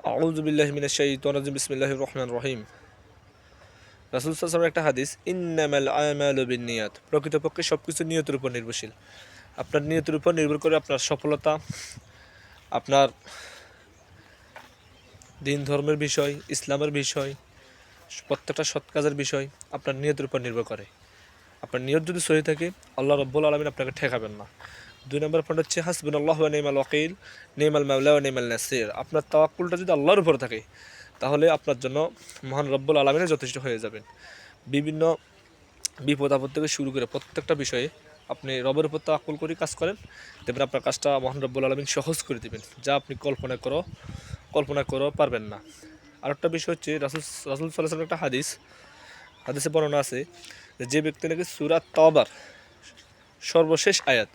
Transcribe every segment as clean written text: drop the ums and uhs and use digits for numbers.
আউযু বিল্লাহি মিনাশ শাইতানির রাজিম বিসমিল্লাহির রহমানির রহিম। রাসূল সাল্লাল্লাহু আলাইহি ওয়াসাল্লামের একটা হাদিস, ইন্নামাল আমালু বিন্নিয়াত। প্রকৃতপক্ষে সবকিছু নিয়তের উপর নির্ভরশীল। আপনার নিয়তের উপর নির্ভর করে আপনার সফলতা, আপনার দিন ধর্মের বিষয়, ইসলামের বিষয়, প্রত্যেকটা সৎ কাজের বিষয় আপনার নিয়তের উপর নির্ভর করে। আপনার নিয়ত যদি সহি থাকে, আল্লাহ রাব্বুল আলামিন আপনাকে ঠেকাবেন না। 2 নম্বর পয়েন্ট হচ্ছে হাসবুনাল্লাহু ওয়া নি'মাল ওয়াকিল, নি'মাল মাওলা ওয়া নি'মাল নাসির। আপনার তাওয়াক্কুলটা যদি আল্লাহর উপর থাকে, তাহলে আপনার জন্য মহান রব্বুল আলামিনই যথেষ্ট হয়ে যাবেন। বিভিন্ন বিপদ আপদ থেকে শুরু করে প্রত্যেকটা বিষয়ে আপনি রবের উপর তাওয়াক্কুল করে কাজ করেন, দেখবেন আপনার কাজটা মহান রব্বুল আলামিন সহজ করে দিবেন, যা আপনি কল্পনা করেও পারবেন না। আরেকটা বিষয় হচ্ছে রাসূল সাল্লাল্লাহু আলাইহি ওয়াসাল্লামের একটা হাদিসে বর্ণনা আছে যে ব্যক্তি নাকি সূরা তাওবার সর্বশেষ আয়াত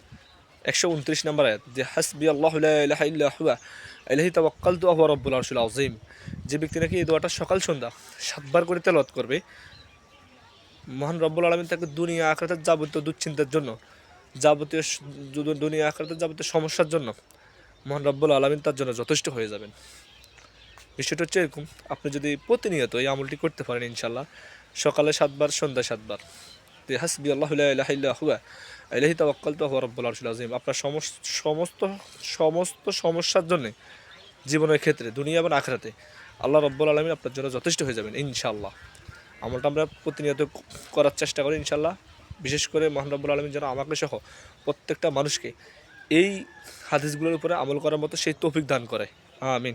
129 নম্বর আয়াত, যে হাসবি আল্লাহু লা ইলাহা ইল্লা হুয়া আলাইহি তাওয়াক্কালতু ওয়া হুয়া রাব্বুল আরশিল আযীম, যে ব্যক্তি নাকি এই দোয়াটা সকাল সন্ধ্যা 7 বার করে তেলাওয়াত করবে, মহান রব্বুল আলামিন তাকে দুনিয়া আখিরাতের যাবতীয় দুশ্চিন্তার জন্য, যাবতীয় দুনিয়া আখিরাতের যাবতীয় সমস্যার জন্য মহান রব্বুল আলামিন তার জন্য যথেষ্ট হয়ে যাবেন। বিষয়টা হচ্ছে এরকম, আপনি যদি প্রতিনিয়ত এই আমলটি করতে পারেন ইনশাল্লাহ, সকালে 7 বার, সন্ধ্যায় 7 বার, যে হাসবি আল্লাহু লা ইলাহা ইল্লা হুয়া আলাইহি তাওয়াক্কালতু ওয়া হুয়া রাব্বুল আরশিল আযীম, আপনার সমস্ত সমস্ত সমস্যার জন্য জীবনের ক্ষেত্রে দুনিয়া এবং আখিরাতে আল্লাহ রাব্বুল আলামিন আপনার জন্য যথেষ্ট হয়ে যাবেন ইনশাআল্লাহ। আমলটা আমরা প্রতিনিয়ত করার চেষ্টা করি ইনশাআল্লাহ। বিশেষ করে মহান রব্বুল আলামিন যেন আমাকে সহ প্রত্যেকটা মানুষকে এই হাদিসগুলোর উপরে আমল করার মতো সেই তৌফিক দান করে। আমিন।